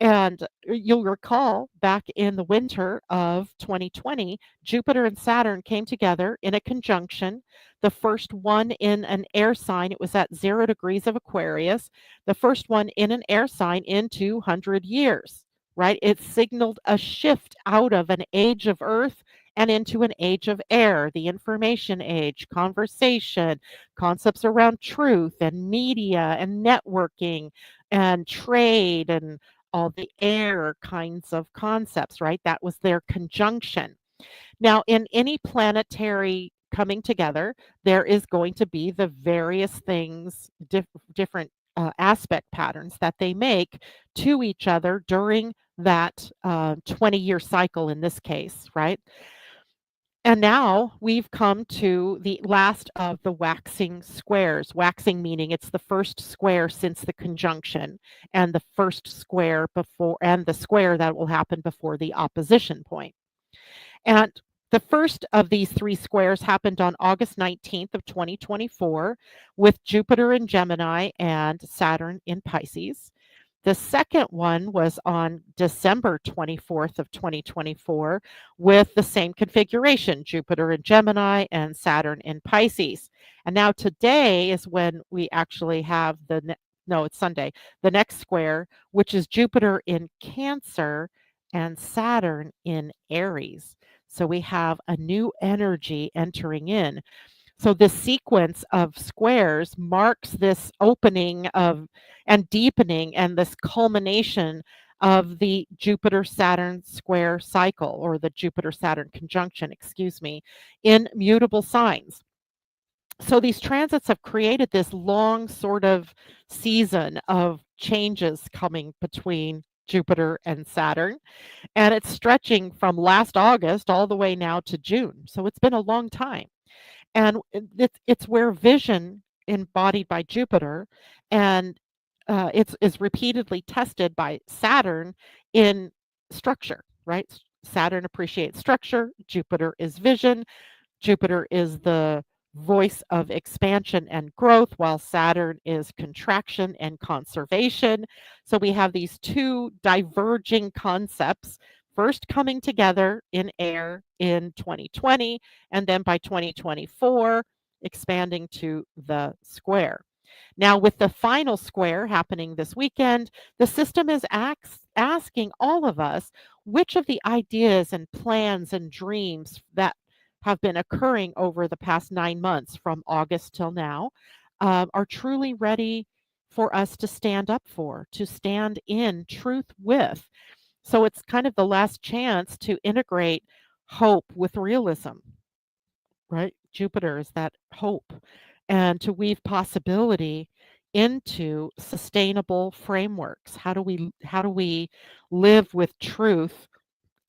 And you'll recall back in the winter of 2020, Jupiter and Saturn came together in a conjunction. The first one in an air sign, it was at 0 degrees of Aquarius. The first one in an air sign in 200 years, right? It signaled a shift out of an age of Earth and into an age of air, the information age, conversation, concepts around truth and media and networking and trade and all the air kinds of concepts, right? That was their conjunction. Now, in any planetary coming together, there is going to be the various things, different aspect patterns that they make to each other during that 20-year cycle in this case, right? And now we've come to the last of the waxing squares. Waxing meaning it's the first square since the conjunction and the first square before and the square that will happen before the opposition point. And the first of these 3 squares happened on August 19th of 2024 with Jupiter in Gemini and Saturn in Pisces. The second one was on December 24th of 2024 with the same configuration, Jupiter in Gemini and Saturn in Pisces. And now today is when we actually have it's Sunday, the next square, which is Jupiter in Cancer and Saturn in Aries. So we have a new energy entering in. So this sequence of squares marks this opening of and deepening and this culmination of the Jupiter-Saturn square cycle, or the Jupiter-Saturn conjunction, excuse me, in mutable signs. So these transits have created this long sort of season of changes coming between Jupiter and Saturn, and it's stretching from last August all the way now to June. So it's been a long time. And it's where vision embodied by Jupiter and is repeatedly tested by Saturn in structure, right? Saturn appreciates structure, Jupiter is vision, Jupiter is the voice of expansion and growth, while Saturn is contraction and conservation. So we have these 2 diverging concepts first coming together in air in 2020, and then by 2024, expanding to the square. Now, with the final square happening this weekend, the system is asking all of us which of the ideas and plans and dreams that have been occurring over the past 9 months from August till now are truly ready for us to stand up for, to stand in truth with. So it's kind of the last chance to integrate hope with realism, right? Jupiter is that hope, and to weave possibility into sustainable frameworks. How do we live with truth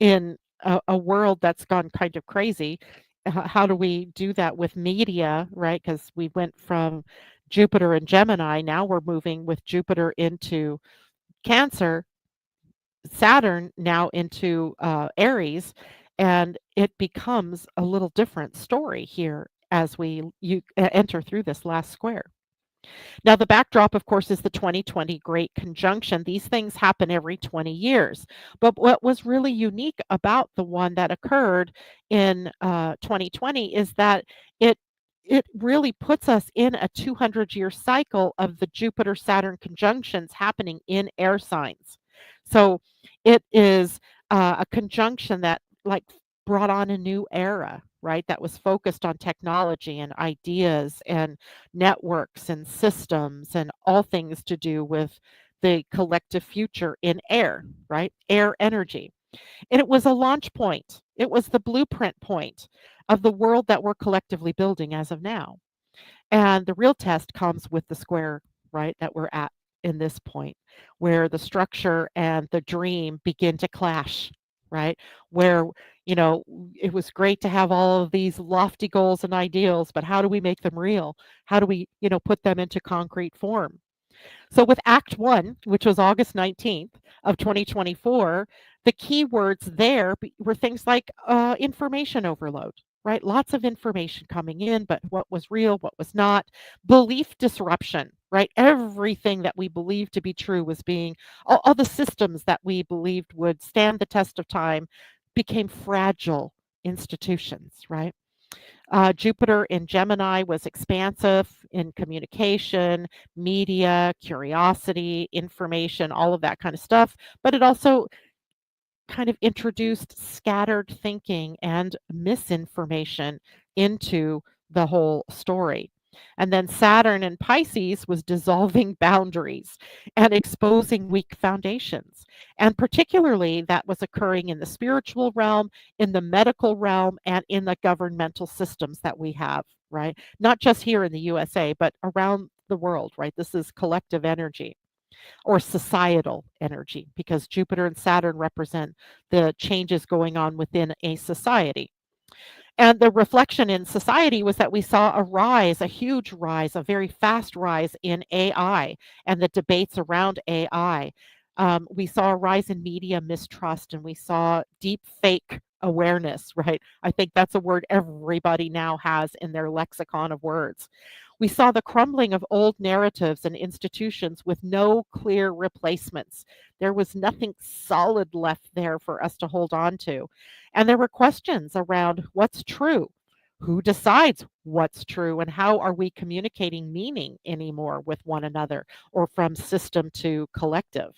in a world that's gone kind of crazy? How do we do that with media, right? Because we went from Jupiter and Gemini, now we're moving with Jupiter into Cancer. Saturn now into Aries, and it becomes a little different story here as you enter through this last square. Now, the backdrop, of course, is the 2020 Great Conjunction. These things happen every 20 years. But what was really unique about the one that occurred in 2020 is that it it really puts us in a 200-year cycle of the Jupiter Saturn conjunctions happening in air signs. So it is a conjunction that like brought on a new era, right? That was focused on technology and ideas and networks and systems and all things to do with the collective future in air, right? Air energy. And it was a launch point. It was the blueprint point of the world that we're collectively building as of now. And the real test comes with the square, right, that we're at in this point, where the structure and the dream begin to clash, right? Where, you know, it was great to have all of these lofty goals and ideals, but how do we make them real? How do we, put them into concrete form? So with Act 1, which was August 19th of 2024, the key words there were things like information overload, right? Lots of information coming in, but what was real, what was not. Belief disruption, right? Everything that we believed to be true was being, all the systems that we believed would stand the test of time became fragile institutions, right? Jupiter in Gemini was expansive in communication, media, curiosity, information, all of that kind of stuff. But it also kind of introduced scattered thinking and misinformation into the whole story. And then Saturn in Pisces was dissolving boundaries and exposing weak foundations. And particularly that was occurring in the spiritual realm, in the medical realm, and in the governmental systems that we have, right? Not just here in the USA, but around the world, right? This is collective energy or societal energy because Jupiter and Saturn represent the changes going on within a society. And the reflection in society was that we saw a rise, a huge rise, a very fast rise in AI and the debates around AI. We saw a rise in media mistrust and we saw deep fake awareness, right? I think that's a word everybody now has in their lexicon of words. We saw the crumbling of old narratives and institutions with no clear replacements. There was nothing solid left there for us to hold on to. And there were questions around what's true, who decides what's true, and how are we communicating meaning anymore with one another or from system to collective.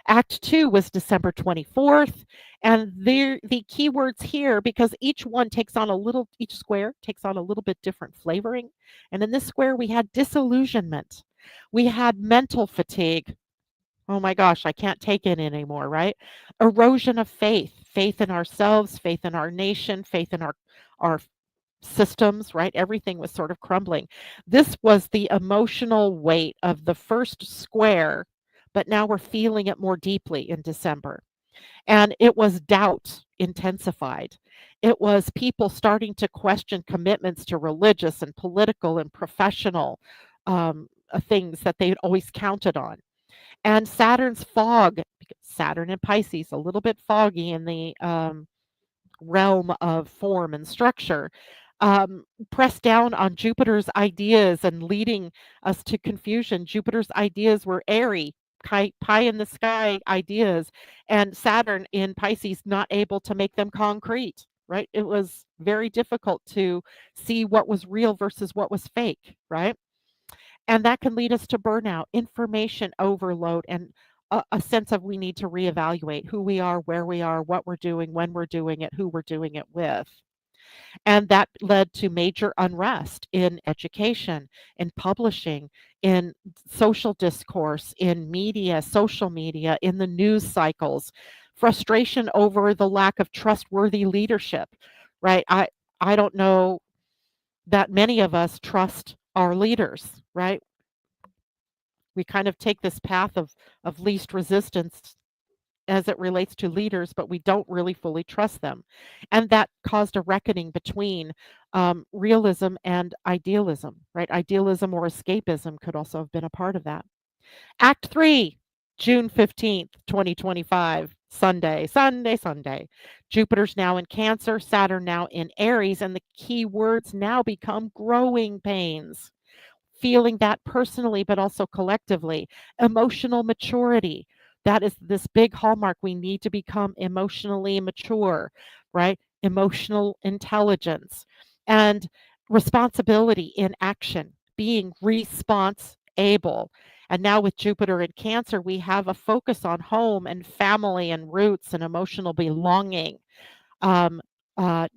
Act 2 was December 24th, and the keywords here, because each square takes on a little bit different flavoring. And in this square, we had disillusionment. We had mental fatigue. Oh my gosh, I can't take it anymore, right? Erosion of faith, faith in ourselves, faith in our nation, faith in our systems, right? Everything was sort of crumbling. This was the emotional weight of the first square, but now we're feeling it more deeply in December. And it was doubt intensified. It was people starting to question commitments to religious and political and professional things that they'd always counted on. And Saturn's fog, because Saturn and Pisces, a little bit foggy in the realm of form and structure, pressed down on Jupiter's ideas and leading us to confusion. Jupiter's ideas were airy, pie in the sky ideas, and Saturn in Pisces not able to make them concrete. Right? It was very difficult to see what was real versus what was fake. Right? And that can lead us to burnout, information overload, and a sense of we need to reevaluate who we are, where we are, what we're doing, when we're doing it, who we're doing it with. And that led to major unrest in education, in publishing, in social discourse, in media, social media, in the news cycles, frustration over the lack of trustworthy leadership, right? I don't know that many of us trust our leaders, right? We kind of take this path of least resistance as it relates to leaders, but we don't really fully trust them. And that caused a reckoning between realism and idealism, right? Idealism or escapism could also have been a part of that. Act 3, June 15th, 2025, Sunday, Sunday, Sunday. Jupiter's now in Cancer, Saturn now in Aries, and the key words now become growing pains, feeling that personally, but also collectively. Emotional maturity. That is this big hallmark. We need to become emotionally mature, right? Emotional intelligence and responsibility in action, being response able. And now with Jupiter in Cancer, we have a focus on home and family and roots and emotional belonging, um,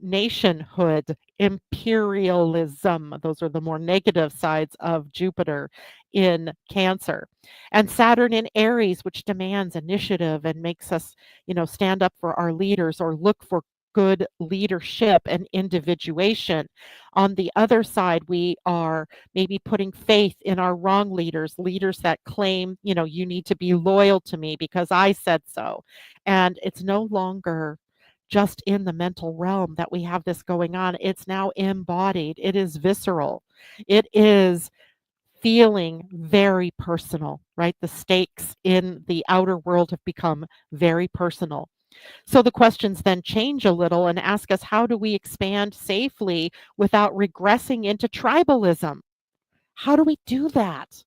nationhood, imperialism. Those are the more negative sides of Jupiter in Cancer. And Saturn in Aries, which demands initiative and makes us, stand up for our leaders or look for good leadership and individuation. On the other side, we are maybe putting faith in our wrong leaders, leaders that claim, you need to be loyal to me because I said so. And it's no longer just in the mental realm that we have this going on. It's now embodied. It is visceral. It is feeling very personal, right? The stakes in the outer world have become very personal. So the questions then change a little and ask us, how do we expand safely without regressing into tribalism? How do we do that?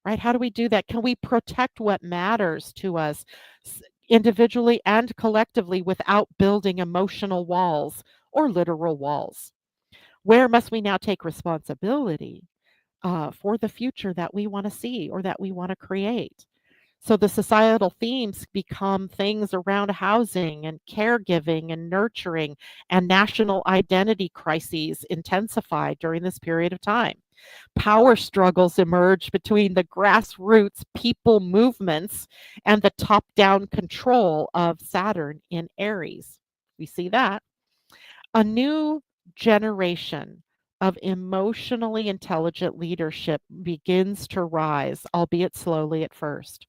Right? How do we do that? Can we protect what matters to us individually and collectively without building emotional walls or literal walls? Where must we now take responsibility for the future that we want to see or that we want to create? So the societal themes become things around housing and caregiving and nurturing, and national identity crises intensify during this period of time. Power struggles emerge between the grassroots people movements and the top down control of Saturn in Aries. We see that. A new generation of emotionally intelligent leadership begins to rise, albeit slowly at first.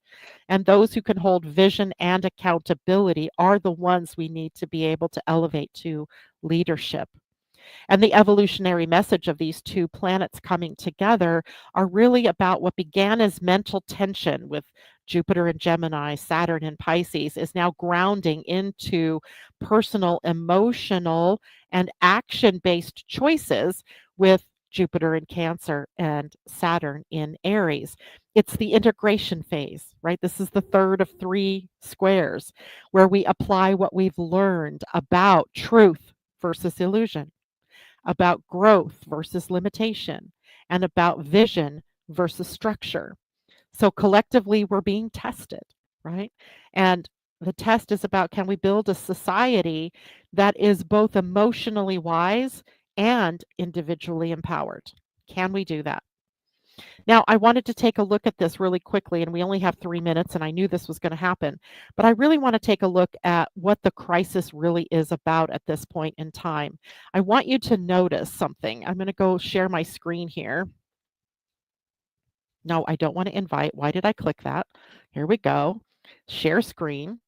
And those who can hold vision and accountability are the ones we need to be able to elevate to leadership. And the evolutionary message of these two planets coming together are really about what began as mental tension with Jupiter in Gemini, Saturn in Pisces, is now grounding into personal, emotional, and action based choices with Jupiter in Cancer and Saturn in Aries. It's the integration phase, right? This is the third of three squares where we apply what we've learned about truth versus illusion, about growth versus limitation, and about vision versus structure. So collectively, we're being tested, right? And the test is about, can we build a society that is both emotionally wise and individually empowered? Can we do that? Now, I wanted to take a look at this really quickly, and we only have 3 minutes, and I knew this was going to happen. But I really want to take a look at what the crisis really is about at this point in time. I want you to notice something. I'm going to go share my screen here. No, I don't want to invite. Why did I click that? Here we go. Share screen.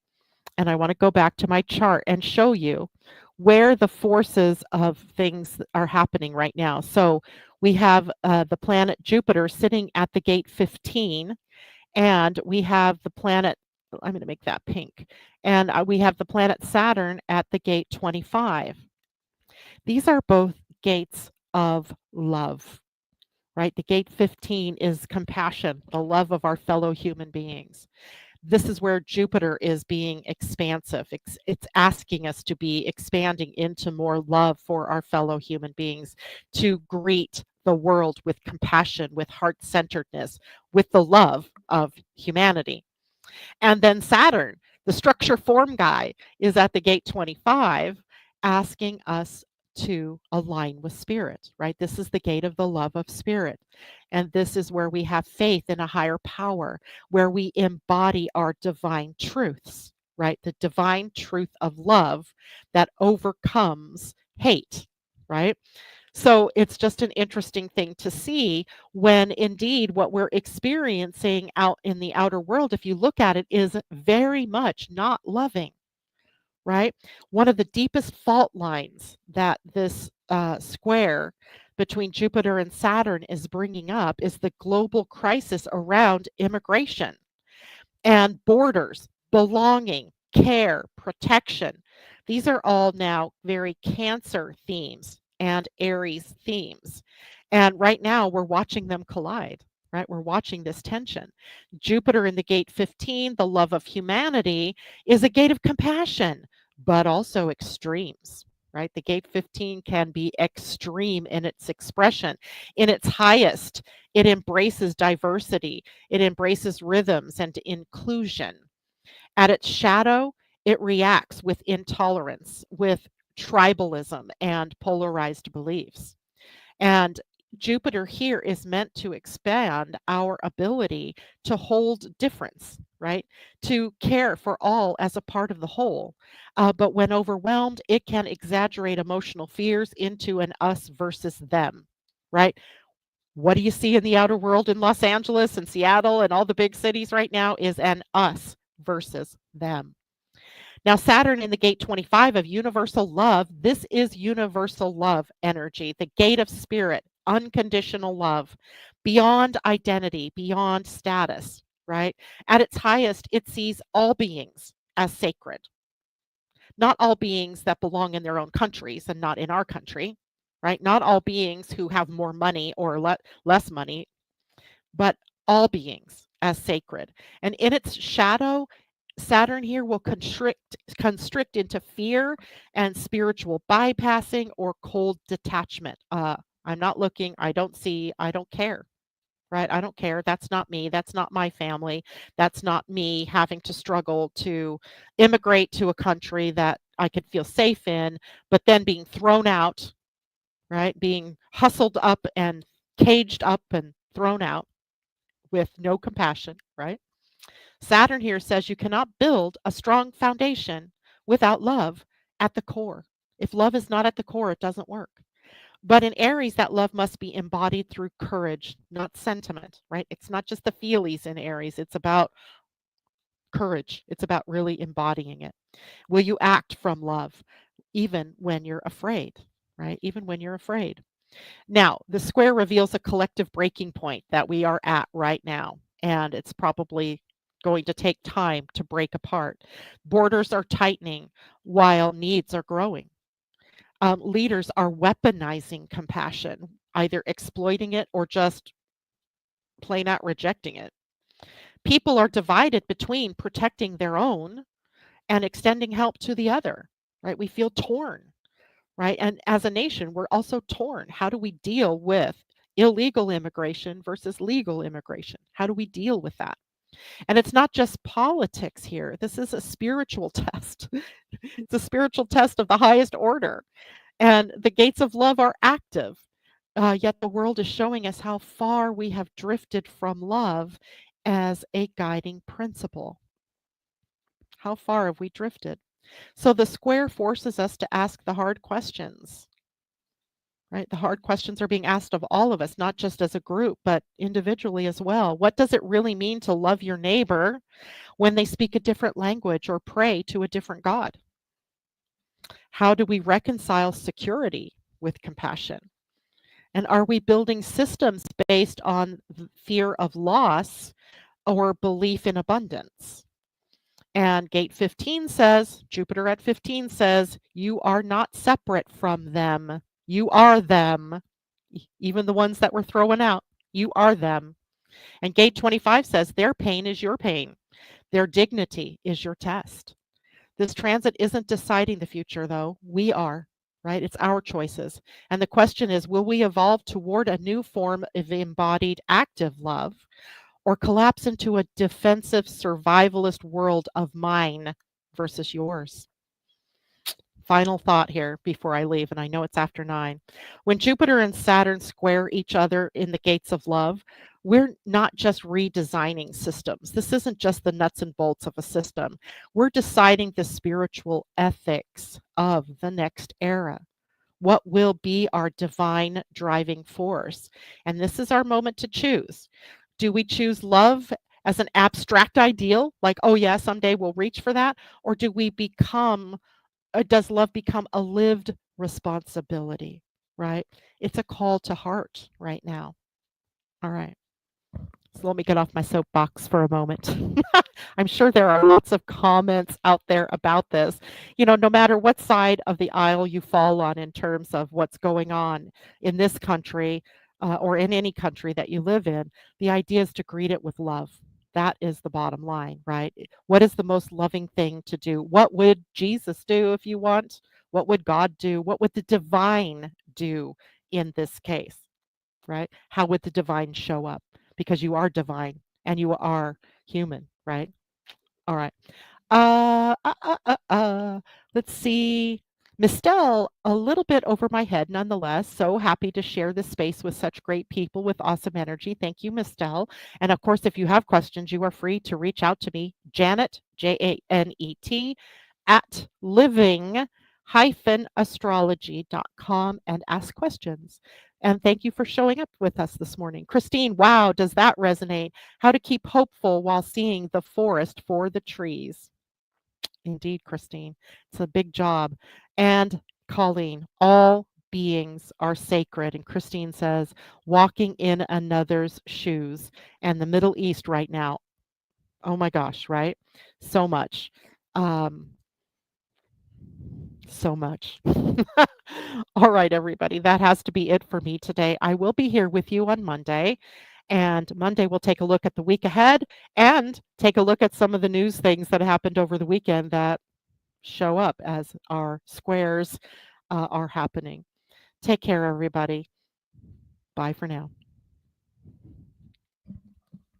And I want to go back to my chart and show you where the forces of things are happening right now. So we have the planet Jupiter sitting at the gate 15, and we have the planet, I'm going to make that pink, and we have the planet Saturn at the gate 25. These are both gates of love, right? The gate 15 is compassion, the love of our fellow human beings. This is where Jupiter is being expansive. It's asking us to be expanding into more love for our fellow human beings, to greet the world with compassion, with heart centeredness, with the love of humanity. And then Saturn, the structure form guy, is at the gate 25, asking us to align with spirit, right? This is the gate of the love of spirit. And this is where we have faith in a higher power, where we embody our divine truths, right? The divine truth of love that overcomes hate, right? So it's just an interesting thing to see when indeed what we're experiencing out in the outer world, if you look at it, is very much not loving, right? One of the deepest fault lines that this square between Jupiter and Saturn is bringing up is the global crisis around immigration. And borders, belonging, care, protection. These are all now very Cancer themes and Aries themes. And right now we're watching them collide, right? We're watching this tension. Jupiter in the gate 15, the love of humanity, is a gate of compassion, but also extremes. Right? The gate 15 can be extreme in its expression. In its highest, it embraces diversity, it embraces rhythms and inclusion. At its shadow, it reacts with intolerance, with tribalism and polarized beliefs. And Jupiter here is meant to expand our ability to hold difference, right? To care for all as a part of the whole. But when overwhelmed, it can exaggerate emotional fears into an us versus them, right? What do you see in the outer world in Los Angeles and Seattle and all the big cities right now is an us versus them. Now, Saturn in the gate 25 of universal love, this is universal love energy, the gate of spirit, unconditional love, beyond identity, beyond status, right? At its highest, it sees all beings as sacred, not all beings that belong in their own countries and not in our country, right? Not all beings who have more money or less money, but all beings as sacred. And in its shadow, Saturn here will constrict into fear and spiritual bypassing or cold detachment. I'm not looking, I don't see, I don't care. Right? I don't care. That's not me. That's not my family. That's not me having to struggle to immigrate to a country that I could feel safe in, but then being thrown out, right? Being hustled up and caged up and thrown out with no compassion, right? Saturn here says you cannot build a strong foundation without love at the core. If love is not at the core, it doesn't work. But in Aries, that love must be embodied through courage, not sentiment, right? It's not just the feelies in Aries, it's about courage. It's about really embodying it. Will you act from love even when you're afraid, right? Even when you're afraid. Now, the square reveals a collective breaking point that we are at right now, and it's probably going to take time to break apart. Borders are tightening while needs are growing. Leaders are weaponizing compassion, either exploiting it or just plain out rejecting it. People are divided between protecting their own and extending help to the other, right? We feel torn, right? And as a nation, we're also torn. How do we deal with illegal immigration versus legal immigration? How do we deal with that? And it's not just politics here. This is a spiritual test. It's a spiritual test of the highest order. And the gates of love are active. Yet the world is showing us how far we have drifted from love as a guiding principle. How far have we drifted? So the square forces us to ask the hard questions, right? The hard questions are being asked of all of us, not just as a group, but individually as well. What does it really mean to love your neighbor when they speak a different language or pray to a different God? How do we reconcile security with compassion? And are we building systems based on fear of loss or belief in abundance? And gate 15 says, Jupiter at 15 says, you are not separate from them. You are them. Even the ones that were thrown out, you are them. And gate 25 says, their pain is your pain. Their dignity is your test. This transit isn't deciding the future, though. We are, right? It's our choices. And the question is, will we evolve toward a new form of embodied active love or collapse into a defensive survivalist world of mine versus yours? Final thought here before I leave, and I know it's after 9. When Jupiter and Saturn square each other in the gates of love, we're not just redesigning systems. This isn't just the nuts and bolts of a system. We're deciding the spiritual ethics of the next era. What will be our divine driving force? And this is our moment to choose. Do we choose love as an abstract ideal, like, oh, yeah, someday we'll reach for that? Or do we become does love become a lived responsibility, right? It's a call to heart right now. All right. So let me get off my soapbox for a moment. I'm sure there are lots of comments out there about this. No matter what side of the aisle you fall on in terms of what's going on in this country or in any country that you live in, the idea is to greet it with love. That is the bottom line, right? What is the most loving thing to do? What would Jesus do if you want? What would God do? What would the divine do in this case? Right? How would the divine show up? Because you are divine and you are human, right? All right. Uh, uh, uh, uh, uh. Let's see. Mistel, a little bit over my head nonetheless. So happy to share this space with such great people with awesome energy. Thank you, Mistel. And of course, if you have questions, you are free to reach out to me, Janet, Janet, at living-astrology.com and ask questions. And thank you for showing up with us this morning. Christine, wow, does that resonate? How to keep hopeful while seeing the forest for the trees. Indeed, Christine. It's a big job. And Colleen, all beings are sacred. And Christine says, walking in another's shoes. And the Middle East right now. Oh my gosh, right? So much. Um, so much. All right, everybody. That has to be it for me today. I will be here with you on Monday. And Monday, we'll take a look at the week ahead and take a look at some of the news things that happened over the weekend that show up as our squares are happening. Take care, everybody. Bye for now.